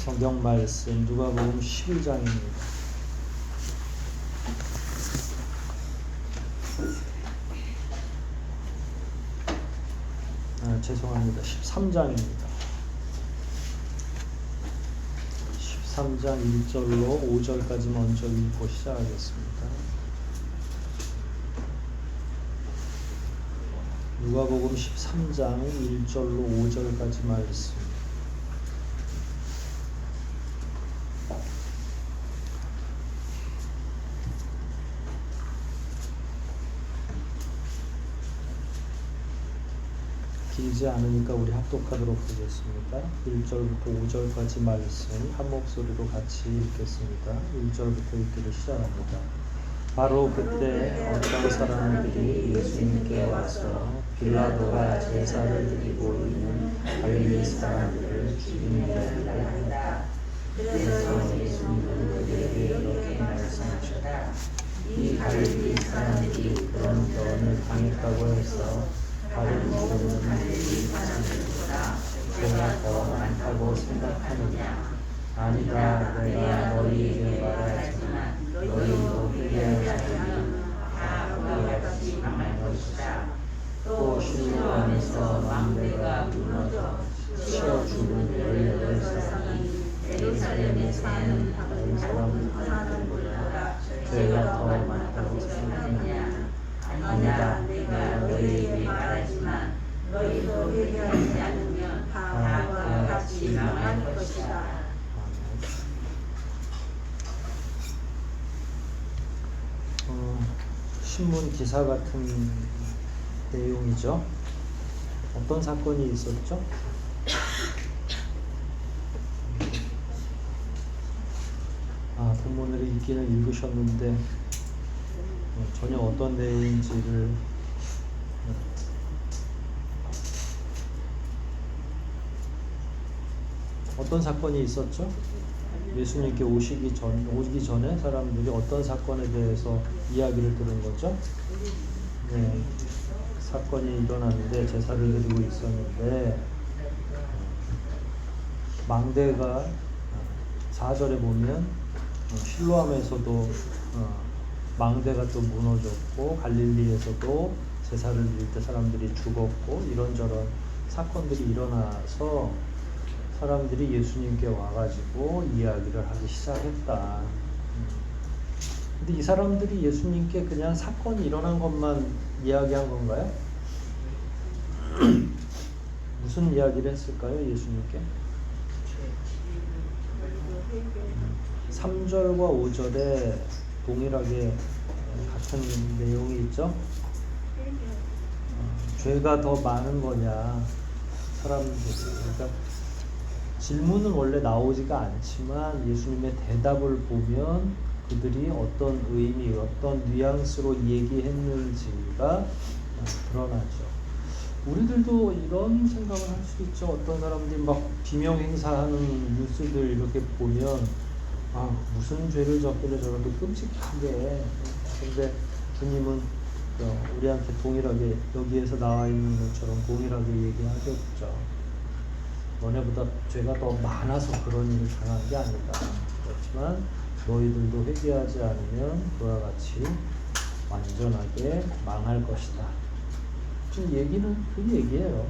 성경 말씀 누가복음 11장입니다. 죄송합니다. 13장입니다. 13장 1절로 5절까지 먼저 읽고 시작하겠습니다. 누가복음 13장 1절로 5절까지 말씀. 길지 않으니까 우리 합독하도록 하겠습니다. 1절부터 5절까지 말씀 한 목소리로 같이 읽겠습니다. 1절부터 읽기를 시작합니다. 바로 그때 어떤 사람들이 예수님께 와서 빌라도가 제사를 드리고 있는 갈릴리 사람들을 죽이는 일을 한다. 그래서 예수님은 그들에게 이렇게 말씀하셨다. 이 갈릴리 사람들이 그런 변을 당했다고 해서 다른 갈릴리 사람들보다 죄가 더 많다고 생각하느냐? 아니다. 내가 너희에게 말하지만 너희도 회개하지 않으면 다 그와 같이 망할 것이다. 또 실로 안에서 망대가 무너져 치어 죽은 18사람이 예루살렘에 사는 다른 사람들보다 죄가 더 많다고 생각하느냐? 아니다. 내가 너희에게 말하지만 너희도 회개하지 않으면 다 그와 같이 망할 것이다. 신문 기사 같은 내용이죠. 어떤 사건이 있었죠? 본문을 읽기는 읽으셨는데 전혀 어떤 내용인지를 어떤 사건이 있었죠? 예수님께 오시기 전에 사람들이 어떤 사건에 대해서 이야기를 들은 거죠? 네, 사건이 일어났는데 제사를 드리고 있었는데 망대가 4절에 보면 실로암에서도 망대가 또 무너졌고 갈릴리에서도 제사를 드릴 때 사람들이 죽었고 이런저런 사건들이 일어나서 사람들이 예수님께 와가지고 이야기를 하기 시작했다. 근데 이 사람들이 예수님께 그냥 사건이 일어난 것만 이야기한 건가요? 무슨 이야기를 했을까요, 예수님께? 3절과 5절에 동일하게 같은 내용이 있죠. 죄가 더 많은 거냐, 사람들이. 그러니까 질문은 원래 나오지가 않지만 예수님의 대답을 보면 그들이 어떤 의미, 어떤 뉘앙스로 얘기했는지가 드러나죠. 우리들도 이런 생각을 할 수 있죠. 어떤 사람들이 막 비명 행사하는 뉴스들 이렇게 보면 무슨 죄를 졌길래 저렇게 끔찍하게. 근데 주님은 우리한테 동일하게 여기에서 나와 있는 것처럼 동일하게 얘기하겠죠. 너네보다 죄가 더 많아서 그런 일을 당한 게 아니다. 그렇지만 너희들도 회개하지 않으면 그와 같이 완전하게 망할 것이다. 지금 얘기는 그 얘기예요.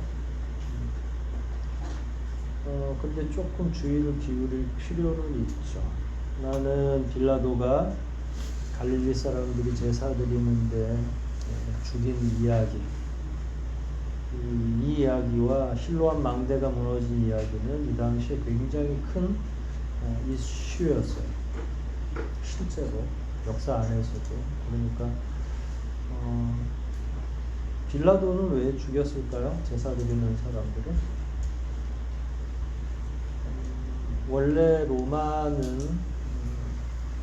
근데 조금 주의를 기울일 필요는 있죠. 나는 빌라도가 갈릴리 사람들이 제사 드리는데 죽인 이야기, 이 이야기와 실로암 망대가 무너진 이야기는 이 당시에 굉장히 큰 이슈였어요. 실제로 역사 안에서도. 그러니까 빌라도는 왜 죽였을까요? 제사 드리는 사람들은 원래 로마는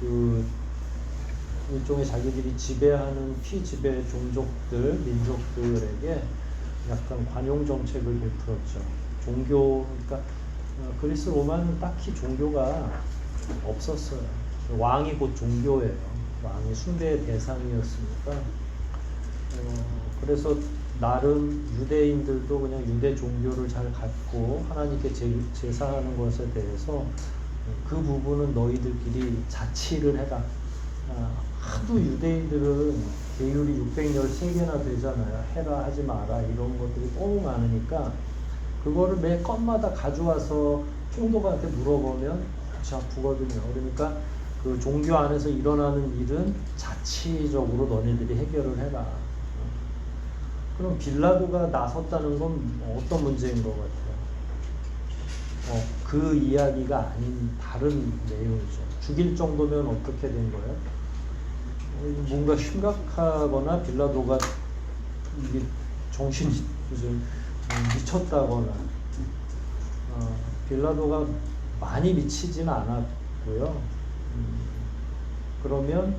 그 일종의 자기들이 지배하는 피지배 종족들, 민족들에게 약간 관용 정책을 베풀었죠. 종교, 그러니까 그리스 로마는 딱히 종교가 없었어요. 왕이 곧 종교예요. 왕이 숭배의 대상이었으니까. 그래서 나름 유대인들도 그냥 유대 종교를 잘 갖고 하나님께 제사하는 것에 대해서 그 부분은 너희들끼리 자치를 해라. 하도 유대인들은 계율이 613개나 되잖아요. 해라 하지 마라 이런 것들이 너무 많으니까 그거를 매 건마다 가져와서 총독한테 물어보면 골치 아프거든요. 그러니까 그 종교 안에서 일어나는 일은 자치적으로 너네들이 해결을 해라. 그럼 빌라도가 나섰다는 건 어떤 문제인 것 같아요? 그 이야기가 아닌 다른 내용이죠. 죽일 정도면 어떻게 된 거예요? 뭔가 심각하거나 빌라도가 이게 정신이 미쳤다거나 빌라도가 많이 미치지는 않았고요. 그러면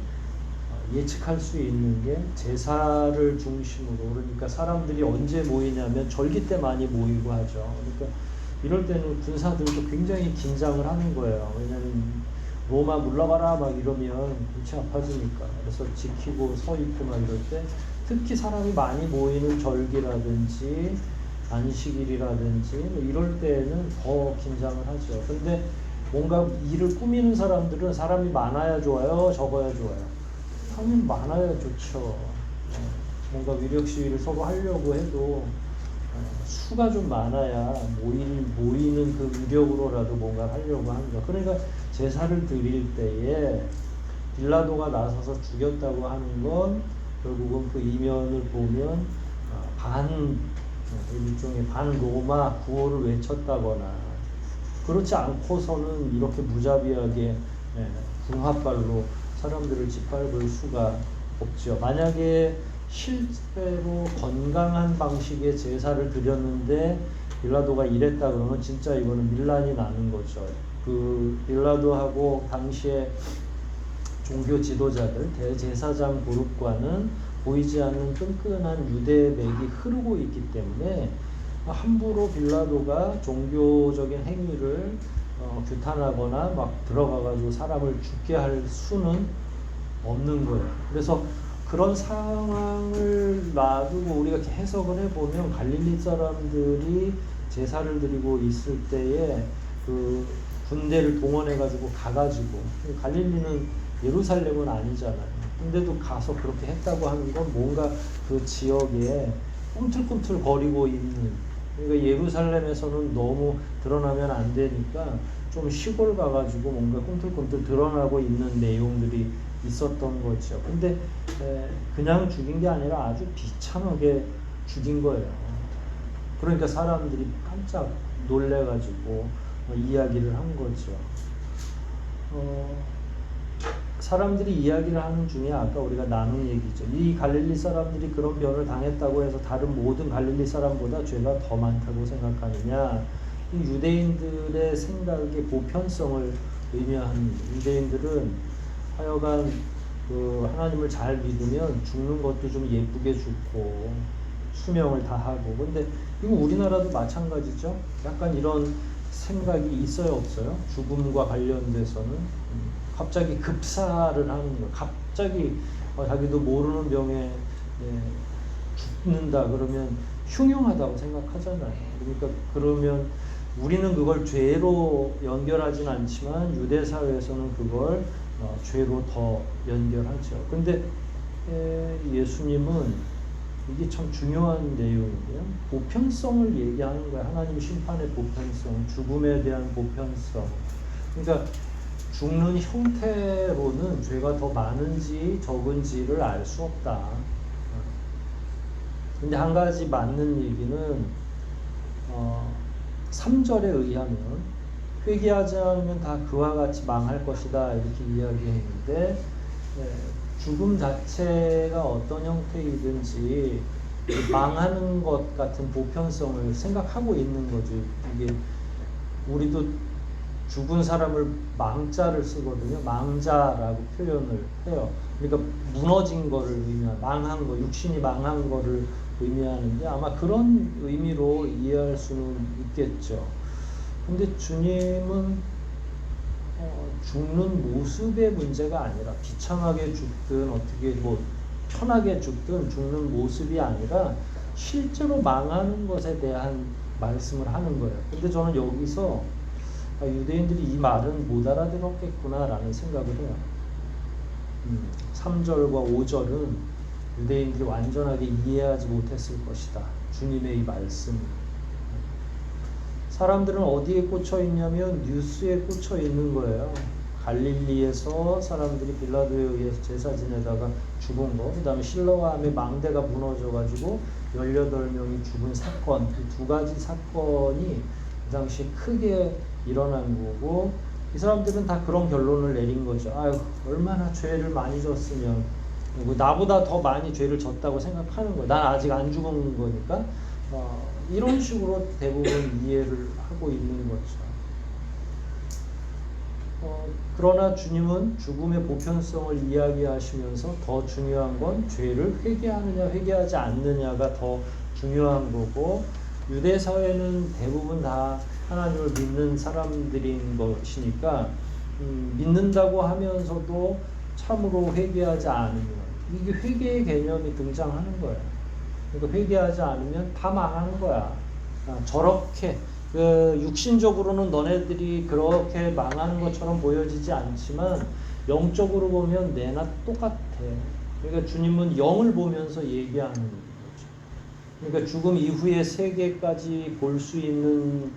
예측할 수 있는 게 제사를 중심으로, 그러니까 사람들이 언제 모이냐면 절기 때 많이 모이고 하죠. 그러니까 이럴 때는 군사들도 굉장히 긴장을 하는 거예요. 왜냐하면 로마 물러가라 막 이러면 골치 아파지니까. 그래서 지키고 서 있고 막 이럴 때 특히 사람이 많이 모이는 절기라든지 안식일이라든지 뭐 이럴 때는 더 긴장을 하죠. 근데 뭔가 일을 꾸미는 사람들은 사람이 많아야 좋아요, 적어야 좋아요? 사람이 많아야 좋죠. 뭔가 위력 시위를 서로 하려고 해도 수가 좀 많아야 모이는 그 위력으로라도 뭔가 하려고 합니다. 그러니까 제사를 드릴 때에 빌라도가 나서서 죽였다고 하는 건 결국은 그 이면을 보면 일종의 반 로마 구호를 외쳤다거나, 그렇지 않고서는 이렇게 무자비하게 궁합발로 사람들을 짓밟을 수가 없죠. 만약에 실제로 건강한 방식의 제사를 드렸는데 빌라도가 이랬다 그러면 진짜 이거는 밀란이 나는 거죠. 그 빌라도하고 당시에 종교 지도자들, 대제사장 그룹과는 보이지 않는 끈끈한 유대 맥이 흐르고 있기 때문에 함부로 빌라도가 종교적인 행위를 규탄하거나 막 들어가가지고 사람을 죽게 할 수는 없는 거예요. 그래서 그런 상황을 놔두고 우리가 해석을 해보면 갈릴리 사람들이 제사를 드리고 있을 때에 그 군대를 동원해가지고 가가지고, 갈릴리는 예루살렘은 아니잖아요. 근데도 가서 그렇게 했다고 하는 건 뭔가 그 지역에 꿈틀꿈틀 거리고 있는, 그러니까 예루살렘에서는 너무 드러나면 안 되니까 좀 시골 가가지고 뭔가 꿈틀꿈틀 드러나고 있는 내용들이 있었던 거죠. 근데 그냥 죽인 게 아니라 아주 비참하게 죽인 거예요. 그러니까 사람들이 깜짝 놀래가지고 이야기를 한 거죠. 사람들이 이야기를 하는 중에 아까 우리가 나눈 얘기죠. 이 갈릴리 사람들이 그런 변을 당했다고 해서 다른 모든 갈릴리 사람보다 죄가 더 많다고 생각하느냐? 이 유대인들의 생각의 보편성을 의미하는, 유대인들은 하여간 그 하나님을 잘 믿으면 죽는 것도 좀 예쁘게 죽고 수명을 다하고, 근데 이거 우리나라도 마찬가지죠. 약간 이런 생각이 있어요, 없어요? 죽음과 관련돼서는 갑자기 급사를 하는 거, 갑자기 자기도 모르는 병에 죽는다 그러면 흉흉하다고 생각하잖아요. 그러니까 그러면 우리는 그걸 죄로 연결하진 않지만 유대 사회에서는 그걸 죄로 더 연결하죠. 근데 예수님은 이게 참 중요한 내용인데요. 보편성을 얘기하는 거예요. 하나님 심판의 보편성, 죽음에 대한 보편성. 그러니까 죽는 형태로는 죄가 더 많은지 적은지를 알 수 없다. 근데 한 가지 맞는 얘기는 3절에 의하면 회개하지 않으면 다 그와 같이 망할 것이다 이렇게 이야기했는데, 죽음 자체가 어떤 형태이든지 망하는 것 같은 보편성을 생각하고 있는 거죠. 이게 우리도 죽은 사람을 망자를 쓰거든요. 망자라고 표현을 해요. 그러니까 무너진 거를 의미하는, 망한 거, 육신이 망한 거를 의미하는데 아마 그런 의미로 이해할 수는 있겠죠. 근데 주님은 죽는 모습의 문제가 아니라, 비참하게 죽든 어떻게 뭐 편하게 죽든 죽는 모습이 아니라 실제로 망하는 것에 대한 말씀을 하는 거예요. 근데 저는 여기서 유대인들이 이 말은 못 알아들었겠구나라는 생각을 해요. 3절과 5절은 유대인들이 완전하게 이해하지 못했을 것이다. 주님의 이 말씀. 사람들은 어디에 꽂혀 있냐면 뉴스에 꽂혀 있는 거예요. 갈릴리에서 사람들이 빌라도에 의해서 제사 지내다가 죽은 거, 그 다음에 실로암의 망대가 무너져가지고 18명이 죽은 사건, 이 두 가지 사건이 그 당시에 크게 일어난 거고, 이 사람들은 다 그런 결론을 내린 거죠. 아유, 얼마나 죄를 많이 졌으면, 나보다 더 많이 죄를 졌다고 생각하는 거야. 난 아직 안 죽은 거니까. 이런 식으로 대부분 이해를 하고 있는 거죠. 그러나 주님은 죽음의 보편성을 이야기하시면서 더 중요한 건 죄를 회개하느냐 회개하지 않느냐가 더 중요한 거고, 유대 사회는 대부분 다 하나님을 믿는 사람들인 것이니까 믿는다고 하면서도 참으로 회개하지 않으면 이게 회개의 개념이 등장하는 거예요. 그러니까 회개하지 않으면 다 망하는 거야. 저렇게 육신적으로는 너네들이 그렇게 망하는 것처럼 보여지지 않지만 영적으로 보면 내나 똑같아. 그러니까 주님은 영을 보면서 얘기하는 거죠. 그러니까 죽음 이후의 세계까지 볼 수 있는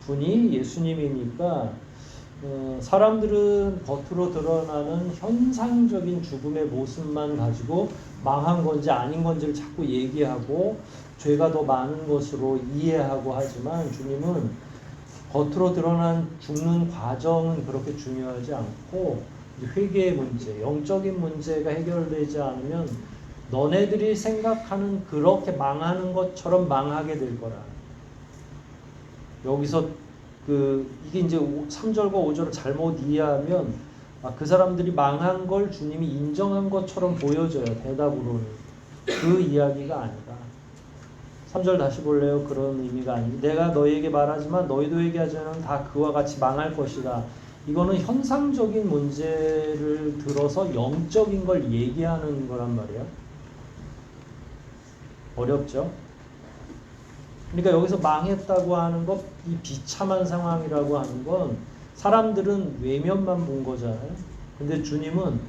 분이 예수님이니까 사람들은 겉으로 드러나는 현상적인 죽음의 모습만 가지고 망한 건지 아닌 건지를 자꾸 얘기하고 죄가 더 많은 것으로 이해하고 하지만, 주님은 겉으로 드러난 죽는 과정은 그렇게 중요하지 않고 회개의 문제, 영적인 문제가 해결되지 않으면 너네들이 생각하는 그렇게 망하는 것처럼 망하게 될 거라. 여기서 이게 이제 3절과 5절을 잘못 이해하면 그 사람들이 망한 걸 주님이 인정한 것처럼 보여져요. 대답으로는. 그 이야기가 아니다. 3절 다시 볼래요? 그런 의미가 아니고, 내가 너희에게 말하지만 너희도 얘기하자면 다 그와 같이 망할 것이다. 이거는 현상적인 문제를 들어서 영적인 걸 얘기하는 거란 말이야. 어렵죠? 그러니까 여기서 망했다고 하는 것, 이 비참한 상황이라고 하는 건 사람들은 외면만 본 거잖아요. 근데 주님은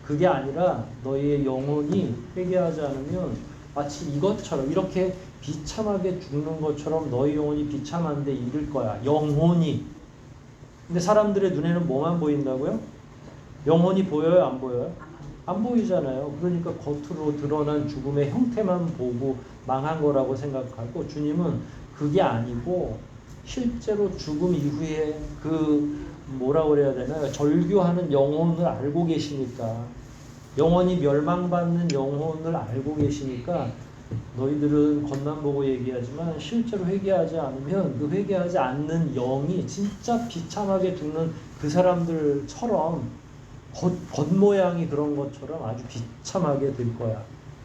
그게 아니라 너희의 영혼이 회개하지 않으면 마치 이것처럼 이렇게 비참하게 죽는 것처럼 너희 영혼이 비참한데 이를 거야. 영혼이. 근데 사람들의 눈에는 뭐만 보인다고요? 영혼이 보여요? 안 보여요? 안 보이잖아요. 그러니까 겉으로 드러난 죽음의 형태만 보고 망한 거라고 생각하고, 주님은 그게 아니고 실제로 죽음 이후에 뭐라고 그래야 되나요? 절규하는 영혼을 알고 계시니까, 영혼이 멸망받는 영혼을 알고 계시니까 너희들은 겉만 보고 얘기하지만 실제로 회개하지 않으면 그 회개하지 않는 영이 진짜 비참하게 죽는 그 사람들처럼 겉모양이 그런 것처럼 아주 비참하게 될 거야.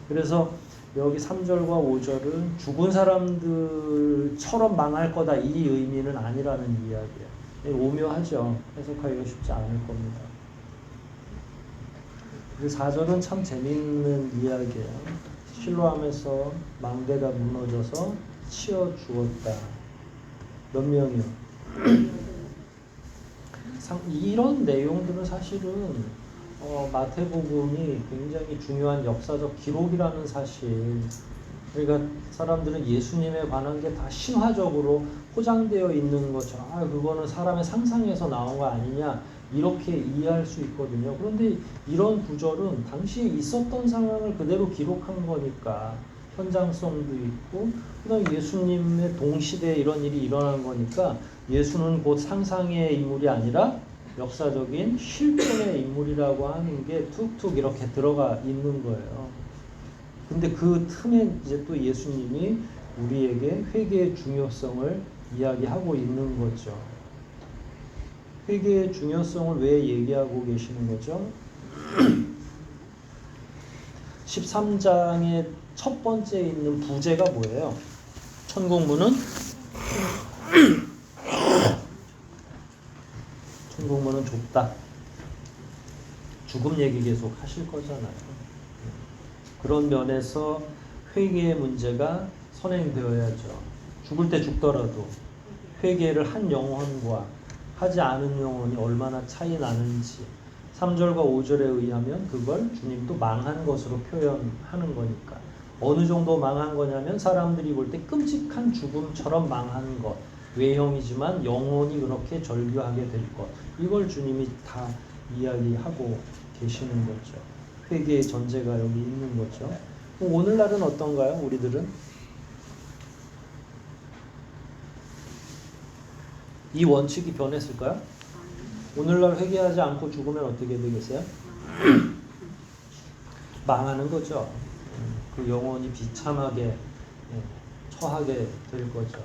그래서 여기 3절과 5절은 죽은 사람들처럼 망할 거다, 이 의미는 아니라는 이야기예요. 오묘하죠. 해석하기가 쉽지 않을 겁니다. 그리고 4절은 참 재미있는 이야기예요. 실로암에서 망대가 무너져서 치어 죽었다. 몇 명이요? 이런 내용들은 사실은 마태복음이 굉장히 중요한 역사적 기록이라는 사실. 그러니까 사람들은 예수님에 관한 게 다 신화적으로 포장되어 있는 것처럼 그거는 사람의 상상에서 나온 거 아니냐 이렇게 이해할 수 있거든요. 그런데 이런 구절은 당시에 있었던 상황을 그대로 기록한 거니까 현장성도 있고, 그다음에 예수님의 동시대에 이런 일이 일어난 거니까 예수는 곧 상상의 인물이 아니라 역사적인 실존의 인물이라고 하는 게 툭툭 이렇게 들어가 있는 거예요. 근데 그 틈에 이제 또 예수님이 우리에게 회개의 중요성을 이야기하고 있는 거죠. 회개의 중요성을 왜 얘기하고 계시는 거죠? 13장의 첫 번째 있는 부제가 뭐예요? 천국문은 천국문은 좁다. 죽음 얘기 계속 하실 거잖아요. 그런 면에서 회개의 문제가 선행되어야죠. 죽을 때 죽더라도 회개를 한 영혼과 하지 않은 영혼이 얼마나 차이 나는지 3절과 5절에 의하면 그걸 주님도 망한 것으로 표현하는 거니까 어느 정도 망한 거냐면 사람들이 볼 때 끔찍한 죽음처럼 망한 것 외형이지만 영혼이 그렇게 절규하게 될 것 이걸 주님이 다 이야기하고 계시는 거죠. 회개의 전제가 여기 있는 거죠. 오늘날은 어떤가요? 우리들은? 이 원칙이 변했을까요? 오늘날 회개하지 않고 죽으면 어떻게 되겠어요? 망하는 거죠. 그 영혼이 비참하게 처하게 될 거죠.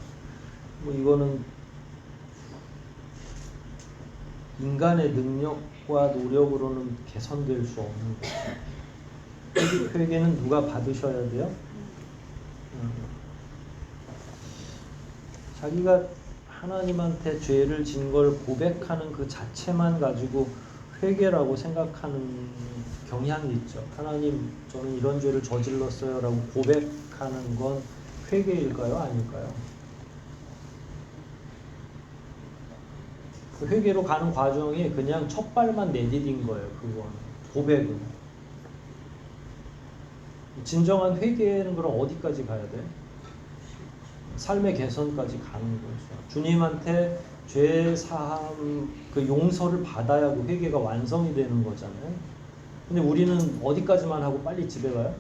뭐 이거는 인간의 능력과 노력으로는 개선될 수 없는 거죠. 회개는 누가 받으셔야 돼요? 자기가 하나님한테 죄를 진 걸 고백하는 그 자체만 가지고 회개라고 생각하는 경향이 있죠. 하나님, 저는 이런 죄를 저질렀어요 라고 고백하는 건 회개일까요? 아닐까요? 그 회개로 가는 과정이 그냥 첫 발만 내디딘 거예요. 그거는 고백은. 진정한 회개는 그럼 어디까지 가야 돼? 삶의 개선까지 가는 거죠. 주님한테 죄 사함 그 용서를 받아야 그 회개가 완성이 되는 거잖아요. 근데 우리는 어디까지만 하고 빨리 집에 가요?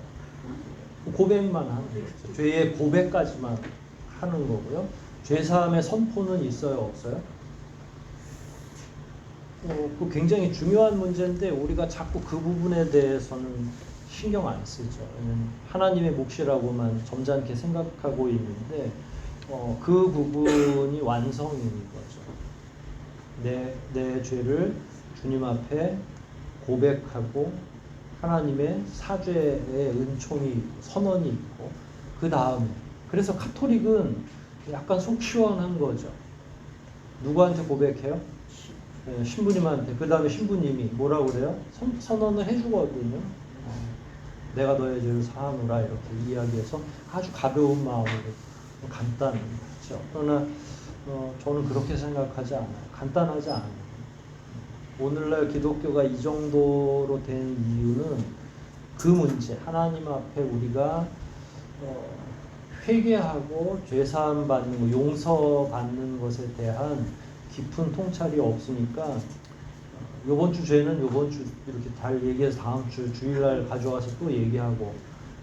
고백만 하는 거죠. 죄의 고백까지만 하는 거고요. 죄 사함의 선포는 있어요, 없어요? 그 굉장히 중요한 문제인데 우리가 자꾸 그 부분에 대해서는 신경 안 쓰죠. 왜냐면 하나님의 몫이라고만 점잖게 생각하고 있는데 그 부분이 완성인 거죠. 내 죄를 주님 앞에 고백하고 하나님의 사죄의 은총이 선언이 있고 그 다음에 그래서 카톨릭은 약간 속 시원한 거죠. 누구한테 고백해요? 네, 신부님한테. 그 다음에 신부님이 뭐라고 그래요? 선언을 해주거든요. 내가 너의 죄를 사하노라 이렇게 이야기해서 아주 가벼운 마음으로 간단하죠. 그러나 저는 그렇게 생각하지 않아요. 간단하지 않아요. 오늘날 기독교가 이 정도로 된 이유는 그 문제, 하나님 앞에 우리가 회개하고 죄사함 받는 거, 용서받는 것에 대한 깊은 통찰이 없으니까 요번 주 죄는 요번 주 이렇게 잘 얘기해서 다음 주 주일날 가져와서 또 얘기하고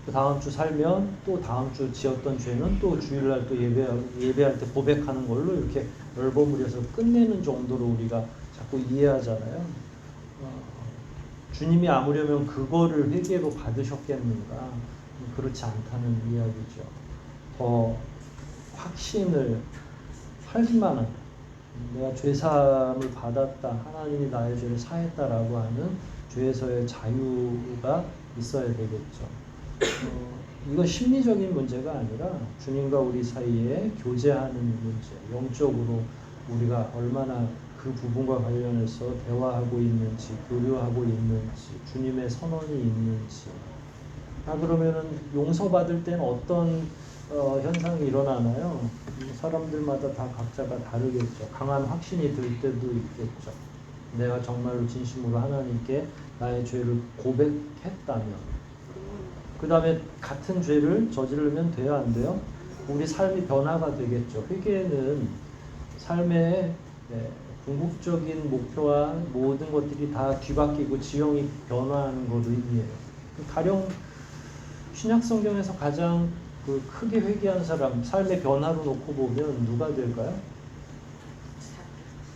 그 다음 주 살면 또 다음 주 지었던 죄는 또 주일날 또 예배할 때 고백하는 걸로 이렇게 열버무려서 끝내는 정도로 우리가 자꾸 이해하잖아요. 주님이 아무려면 그거를 회개로 받으셨겠는가? 그렇지 않다는 이야기죠. 더 확신을 하기만 한 내가 죄사함을 받았다. 하나님이 나의 죄를 사했다라고 하는 죄에서의 자유가 있어야 되겠죠. 이건 심리적인 문제가 아니라 주님과 우리 사이에 교제하는 문제, 영적으로 우리가 얼마나 그 부분과 관련해서 대화하고 있는지, 교류하고 있는지, 주님의 선언이 있는지. 그러면은 용서받을 때는 어떤 현상이 일어나나요? 사람들마다 다 각자가 다르겠죠. 강한 확신이 들 때도 있겠죠. 내가 정말로 진심으로 하나님께 나의 죄를 고백했다면 그 다음에 같은 죄를 저지르면 돼야 안 돼요? 우리 삶이 변화가 되겠죠. 회개는 삶의 궁극적인 목표와 모든 것들이 다 뒤바뀌고 지형이 변화하는 걸 의미해요. 가령 신약 성경에서 가장 그 크게 회개한 사람, 삶의 변화로 놓고 보면 누가 될까요?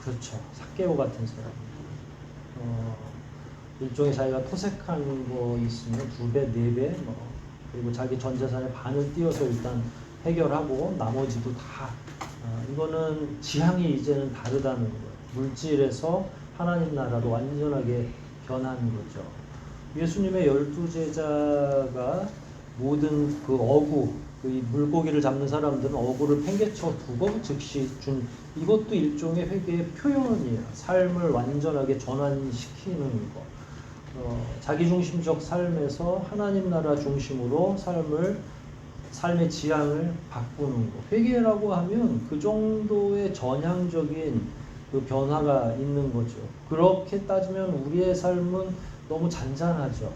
그렇죠. 삭개오 같은 사람. 일종의 자기가 토색한 거 있으면 2배, 4배, 그리고 자기 전 재산의 반을 띄어서 일단 해결하고 나머지도 다. 이거는 지향이 이제는 다르다는 거예요. 물질에서 하나님 나라로 완전하게 변한 거죠. 예수님의 12제자가 모든 그 어구, 그 물고기를 잡는 사람들은 어구를 팽개쳐 두고 즉시 준 이것도 일종의 회개의 표현이에요. 삶을 완전하게 전환시키는 거. 자기중심적 삶에서 하나님 나라 중심으로 삶의 지향을 바꾸는 거. 회개라고 하면 그 정도의 전향적인 그 변화가 있는 거죠. 그렇게 따지면 우리의 삶은 너무 잔잔하죠.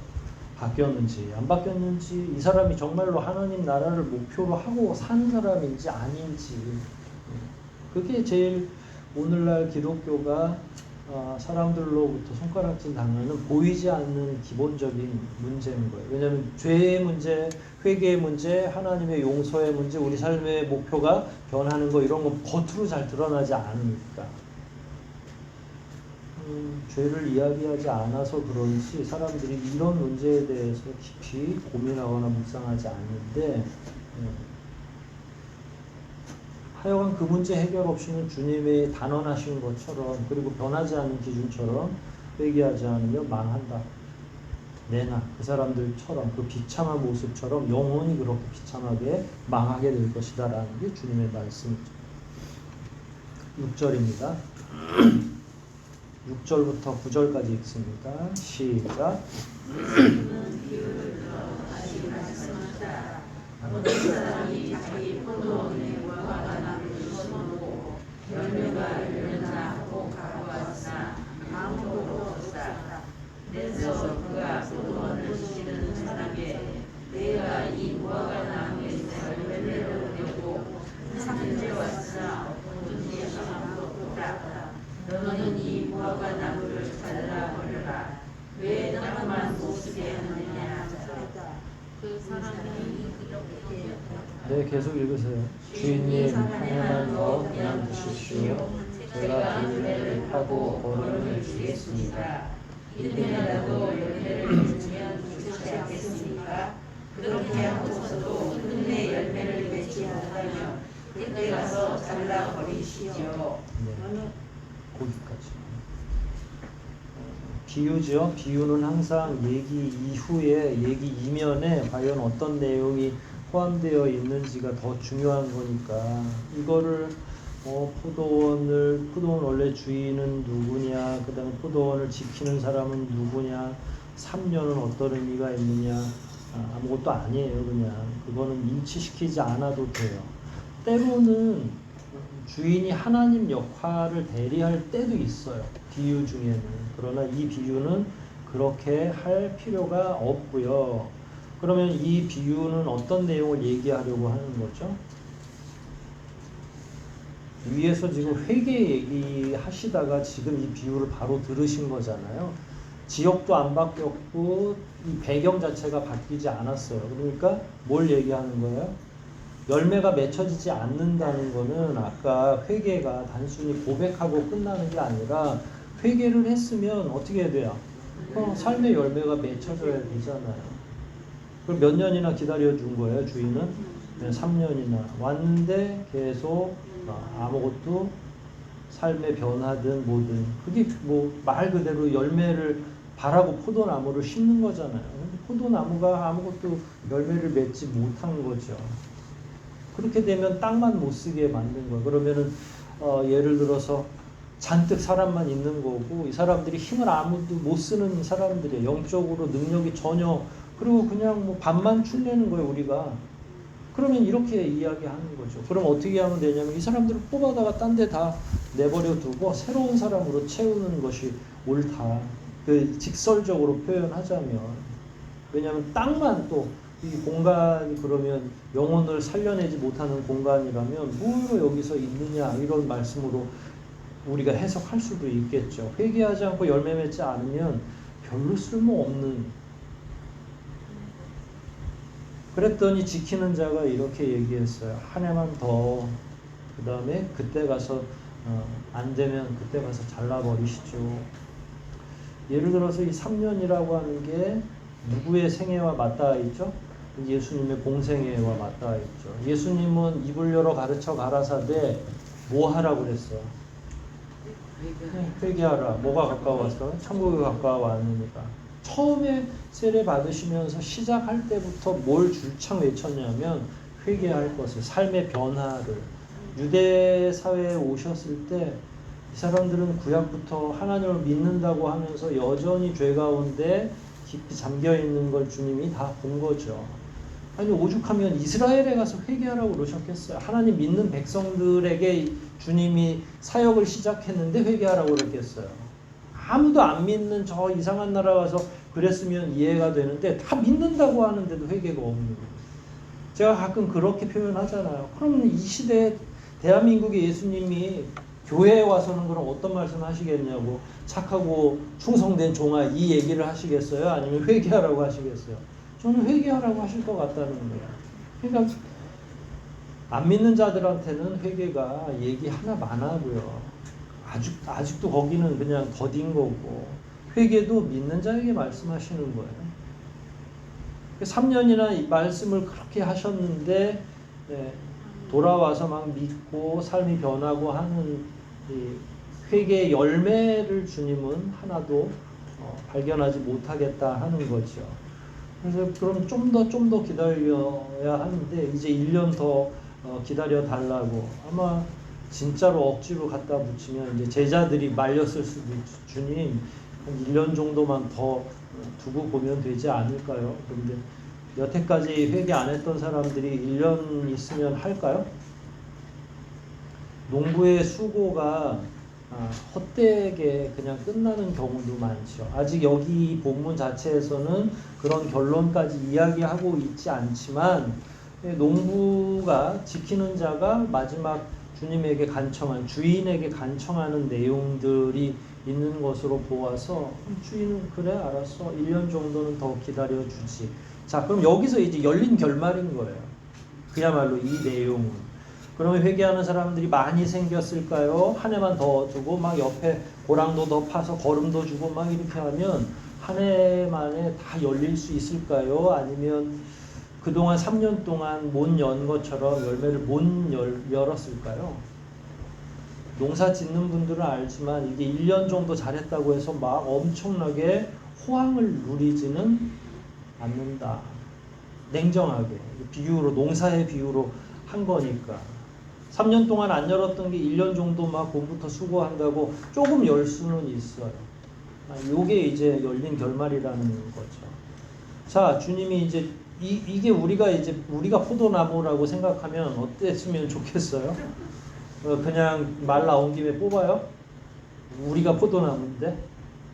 바뀌었는지 안 바뀌었는지, 이 사람이 정말로 하나님 나라를 목표로 하고 산 사람인지 아닌지, 그게 제일 오늘날 기독교가 사람들로부터 손가락질 당하는 보이지 않는 기본적인 문제인 거예요. 왜냐하면 죄의 문제, 회개의 문제, 하나님의 용서의 문제, 우리 삶의 목표가 변하는 거, 이런 거 겉으로 잘 드러나지 않으니까. 죄를 이야기하지 않아서 그런지 사람들이 이런 문제에 대해서 깊이 고민하거나 묵상하지 않는데, 하여간 그 문제 해결 없이는 주님의 단언하신 것처럼, 그리고 변하지 않는 기준처럼 회개하지 않으면 망한다. 내나 그 사람들처럼, 그 비참한 모습처럼 영원히 그렇게 비참하게 망하게 될 것이다 라는 게 주님의 말씀이죠. 6절입니다. 6절부터 9절까지 읽습니다. 시작. 어떤 사람이 자기 포도원에 무화과 나무를 심어놓고 열매가 열렸나 하고 가보았으나 아무것도 없었다. 그래서 그가 포도원을 지키는 사람에게 내가 이 무화과 나무에서 열매를 내고 3년째 왔으나 어떤지 아무것도 없다. 너는 이 무화과 나무를 잘라버려라. 왜 땅만 못쓰게 하느냐. 그 사람이 네, 계속 읽으세요. 주인님, 하나만 더 그냥 두십시오. 제가 들매를 파고 버림을 주겠습니다. 이들이라도 열매를 주면 좋지 않겠습니까? 그렇게 하고서도 끝내 열매를 맺지 못하면 그때 가서 잘라버리시죠. 네, 거기까지. 비유죠. 비유는 항상 얘기 이후에, 얘기 이면에 과연 어떤 내용이 포함되어 있는지가 더 중요한 거니까, 이거를 포도원 원래 주인은 누구냐, 그 다음에 포도원을 지키는 사람은 누구냐, 3년은 어떤 의미가 있느냐, 아무것도 아니에요. 그냥 그거는 인치시키지 않아도 돼요. 때로는 주인이 하나님 역할을 대리할 때도 있어요, 비유 중에는. 그러나 이 비유는 그렇게 할 필요가 없고요. 그러면 이 비유는 어떤 내용을 얘기하려고 하는 거죠? 위에서 지금 회개 얘기하시다가 지금 이 비유를 바로 들으신 거잖아요. 지역도 안 바뀌었고 이 배경 자체가 바뀌지 않았어요. 그러니까 뭘 얘기하는 거예요? 열매가 맺혀지지 않는다는 거는 아까 회개가 단순히 고백하고 끝나는 게 아니라, 회개를 했으면 어떻게 해야 돼요? 삶의 열매가 맺혀져야 되잖아요. 그럼 몇 년이나 기다려준 거예요, 주인은? 3년이나. 왔는데 계속 아무것도, 삶의 변화든 뭐든, 그게 뭐 말 그대로 열매를 바라고 포도나무를 심는 거잖아요. 근데 포도나무가 아무것도 열매를 맺지 못한 거죠. 그렇게 되면 땅만 못 쓰게 만든 거예요. 그러면은 예를 들어서 잔뜩 사람만 있는 거고, 이 사람들이 힘을 아무도 못 쓰는 사람들이에요. 영적으로 능력이 전혀, 그리고 그냥 뭐 밥만 출내는 거예요, 우리가. 그러면 이렇게 이야기하는 거죠. 그럼 어떻게 하면 되냐면, 이 사람들을 뽑아다가 딴 데 다 내버려 두고 새로운 사람으로 채우는 것이 옳다. 그 직설적으로 표현하자면. 왜냐하면 땅만, 또 이 공간이 그러면 영혼을 살려내지 못하는 공간이라면 뭐로 여기서 있느냐, 이런 말씀으로 우리가 해석할 수도 있겠죠. 회개하지 않고 열매 맺지 않으면 별로 쓸모없는. 그랬더니 지키는 자가 이렇게 얘기했어요. 한 해만 더, 그 다음에 그때 가서 안 되면 그때 가서 잘라버리시죠. 예를 들어서 이 3년이라고 하는 게 누구의 생애와 맞닿아 있죠? 예수님의 공생애와 맞닿아 있죠. 예수님은 입을 열어 가르쳐 가라사대 뭐 하라고 그랬어요? 회개하라. 뭐가 가까워서? 천국이 가까워왔느니까. 처음에 세례 받으시면서 시작할 때부터 뭘 줄창 외쳤냐면 회개할 것을, 삶의 변화를. 유대 사회에 오셨을 때 이 사람들은 구약부터 하나님을 믿는다고 하면서 여전히 죄 가운데 깊이 잠겨 있는 걸 주님이 다 본 거죠. 아니 오죽하면 이스라엘에 가서 회개하라고 그러셨겠어요? 하나님 믿는 백성들에게 주님이 사역을 시작했는데 회개하라고 그랬겠어요? 아무도 안 믿는 저 이상한 나라 가서 그랬으면 이해가 되는데 다 믿는다고 하는데도 회개가 없는 거예요. 제가 가끔 그렇게 표현하잖아요. 그러면 이 시대에 대한민국의 예수님이 교회에 와서는 그럼 어떤 말씀 하시겠냐고, 착하고 충성된 종아 이 얘기를 하시겠어요? 아니면 회개하라고 하시겠어요? 저는 회개하라고 하실 것 같다는 거예요. 그러니까 안 믿는 자들한테는 회개가 얘기 하나 많아고요. 아직도 거기는 그냥 더딘 거고, 회개도 믿는 자에게 말씀하시는 거예요. 3년이나 이 말씀을 그렇게 하셨는데 돌아와서 막 믿고 삶이 변하고 하는 이 회개의 열매를 주님은 하나도 발견하지 못하겠다 하는 거죠. 그래서 그럼 좀 더 기다려야 하는데 이제 1년 더 기다려 달라고, 아마 진짜로 억지로 갖다 붙이면 이제 제자들이 말렸을 수도 있죠. 주님 한 1년 정도만 더 두고 보면 되지 않을까요? 그런데 여태까지 회개 안 했던 사람들이 1년 있으면 할까요? 농부의 수고가 헛되게 그냥 끝나는 경우도 많죠. 아직 여기 본문 자체에서는 그런 결론까지 이야기하고 있지 않지만 농부가 지키는 자가 마지막 주님에게 간청한, 주인에게 간청하는 내용들이 있는 것으로 보아서 주인은 그래 알았어 1년 정도는 더 기다려주지. 자, 그럼 여기서 이제 열린 결말인 거예요. 그야말로 이 내용은. 그러면 회개하는 사람들이 많이 생겼을까요? 한 해만 더 두고 막 옆에 고랑도 더 파서 거름도 주고 막 이렇게 하면 한 해 만에 다 열릴 수 있을까요? 아니면 그동안 3년 동안 못 연 것처럼 열매를 못 열었을까요? 농사 짓는 분들은 알지만 이게 1년 정도 잘했다고 해서 막 엄청나게 호황을 누리지는 않는다. 냉정하게 비유로, 농사의 비유로 한 거니까. 3년 동안 안 열었던 게 1년 정도 막 봄부터 수고한다고 조금 열 수는 있어요. 요게 이제 열린 결말이라는 거죠. 자, 주님이 이제 이게 우리가 포도나무라고 생각하면 어땠으면 좋겠어요? 그냥 말 나온 김에 뽑아요? 우리가 포도나무인데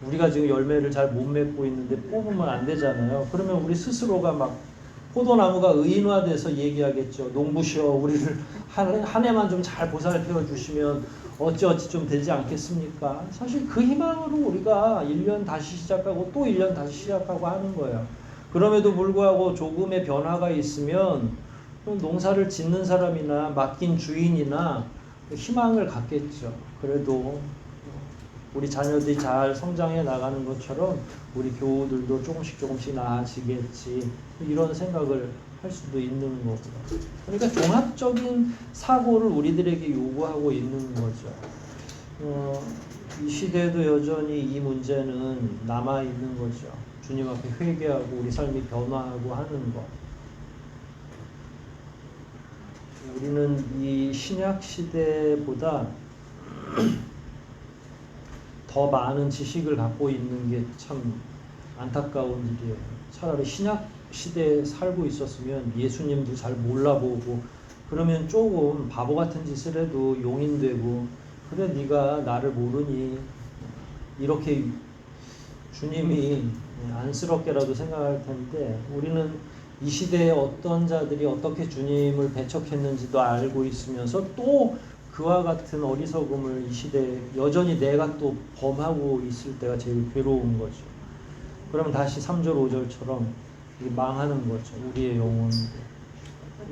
우리가 지금 열매를 잘 못 맺고 있는데 뽑으면 안 되잖아요. 그러면 우리 스스로가 막 포도나무가 의인화돼서 얘기하겠죠. 농부시여 우리를 한 해만 좀 잘 보살펴 주시면 어찌어찌 좀 되지 않겠습니까? 사실 그 희망으로 우리가 1년 다시 시작하고 또 1년 다시 시작하고 하는 거예요. 그럼에도 불구하고 조금의 변화가 있으면 농사를 짓는 사람이나 맡긴 주인이나 희망을 갖겠죠. 그래도 우리 자녀들이 잘 성장해 나가는 것처럼 우리 교우들도 조금씩 나아지겠지, 이런 생각을 할 수도 있는 거고요. 그러니까 종합적인 사고를 우리들에게 요구하고 있는 거죠. 이 시대에도 여전히 이 문제는 남아있는 거죠. 주님 앞에 회개하고 우리 삶이 변화하고 하는 것. 우리는 이 신약 시대보다 더 많은 지식을 갖고 있는 게 참 안타까운 일이에요. 차라리 신약 시대에 살고 있었으면 예수님도 잘 몰라보고 그러면 조금 바보 같은 짓을 해도 용인되고, 그래 네가 나를 모르니 이렇게 주님이 안쓰럽게라도 생각할 텐데, 우리는 이 시대에 어떤 자들이 어떻게 주님을 배척했는지도 알고 있으면서 또 그와 같은 어리석음을 이 시대에 여전히 내가 또 범하고 있을 때가 제일 괴로운 거죠. 그러면 다시 3절 5절처럼 망하는 거죠. 우리의 영혼.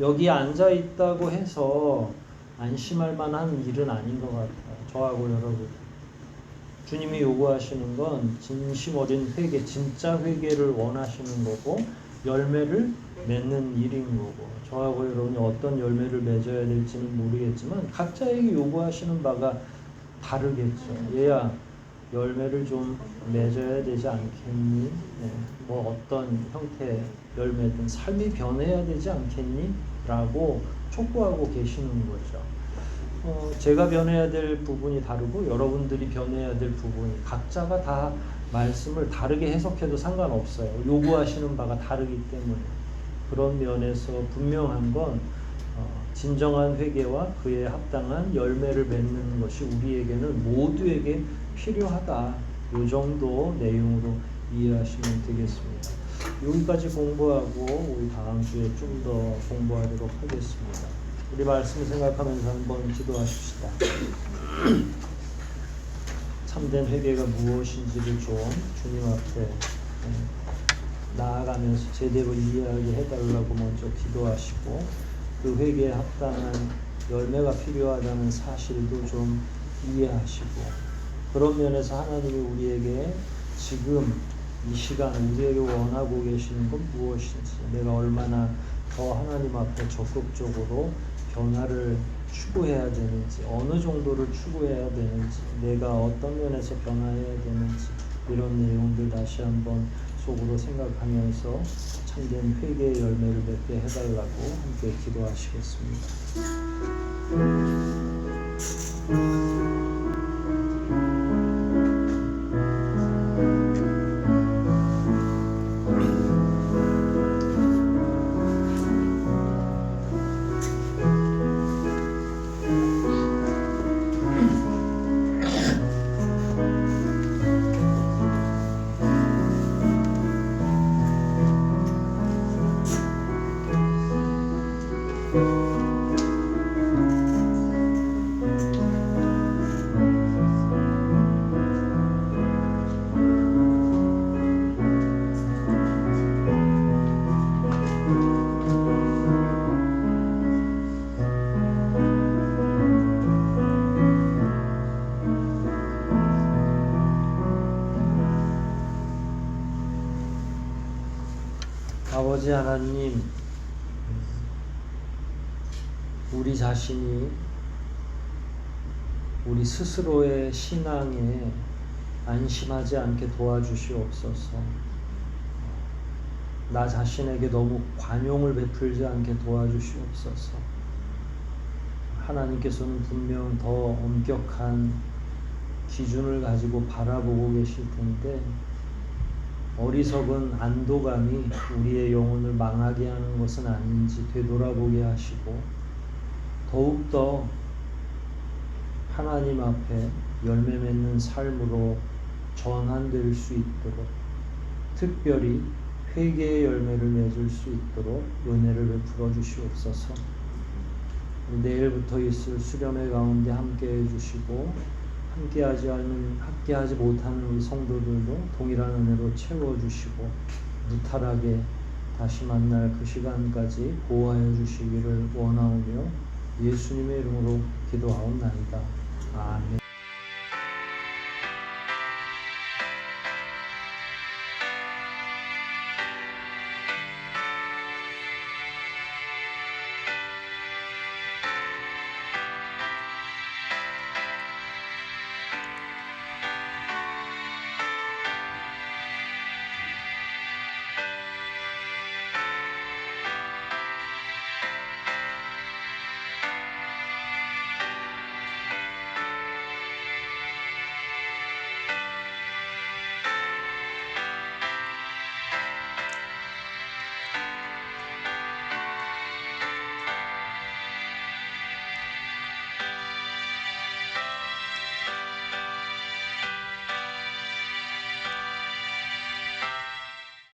여기 앉아 있다고 해서 안심할 만한 일은 아닌 것 같아요. 저하고 여러분. 주님이 요구하시는 건 진심 어린 회개, 진짜 회개를 원하시는 거고 열매를 맺는 일인 거고, 저하고 여러분이 어떤 열매를 맺어야 될지는 모르겠지만 각자에게 요구하시는 바가 다르겠죠. 얘야 열매를 좀 맺어야 되지 않겠니? 뭐 어떤 형태의 열매든 삶이 변해야 되지 않겠니? 라고 촉구하고 계시는 거죠. 제가 변해야 될 부분이 다르고 여러분들이 변해야 될 부분이, 각자가 다 말씀을 다르게 해석해도 상관없어요. 요구하시는 바가 다르기 때문에. 그런 면에서 분명한 건 진정한 회개와 그에 합당한 열매를 맺는 것이 우리에게는 모두에게 필요하다. 이 정도 내용으로 이해하시면 되겠습니다. 여기까지 공부하고 우리 다음 주에 좀 더 공부하도록 하겠습니다. 우리 말씀 생각하면서 한번 기도하십시다. 참된 회개가 무엇인지를 좀 주님 앞에 나아가면서 제대로 이해하게 해달라고 먼저 기도하시고, 그 회개에 합당한 열매가 필요하다는 사실도 좀 이해하시고, 그런 면에서 하나님이 우리에게 지금 이 시간 우리에게 원하고 계시는 건 무엇인지, 내가 얼마나 더 하나님 앞에 적극적으로 변화를 추구해야 되는지, 어느 정도를 추구해야 되는지, 내가 어떤 면에서 변화해야 되는지, 이런 내용들 다시 한번 속으로 생각하면서 참된 회개의 열매를 맺게 해달라고 함께 기도하시겠습니다. 아버지 하나님, 우리 자신이 우리 스스로의 신앙에 안심하지 않게 도와주시옵소서. 나 자신에게 너무 관용을 베풀지 않게 도와주시옵소서. 하나님께서는 분명 더 엄격한 기준을 가지고 바라보고 계실 텐데, 어리석은 안도감이 우리의 영혼을 망하게 하는 것은 아닌지 되돌아보게 하시고, 더욱더 하나님 앞에 열매 맺는 삶으로 전환될 수 있도록, 특별히 회개의 열매를 맺을 수 있도록 은혜를 베풀어 주시옵소서. 내일부터 있을 수련회 가운데 함께해 주시고, 함께하지 못하는 우리 성도들도 동일한 은혜로 채워주시고, 무탈하게 다시 만날 그 시간까지 보호하여 주시기를 원하오며 예수님의 이름으로 기도하옵나이다. 아멘.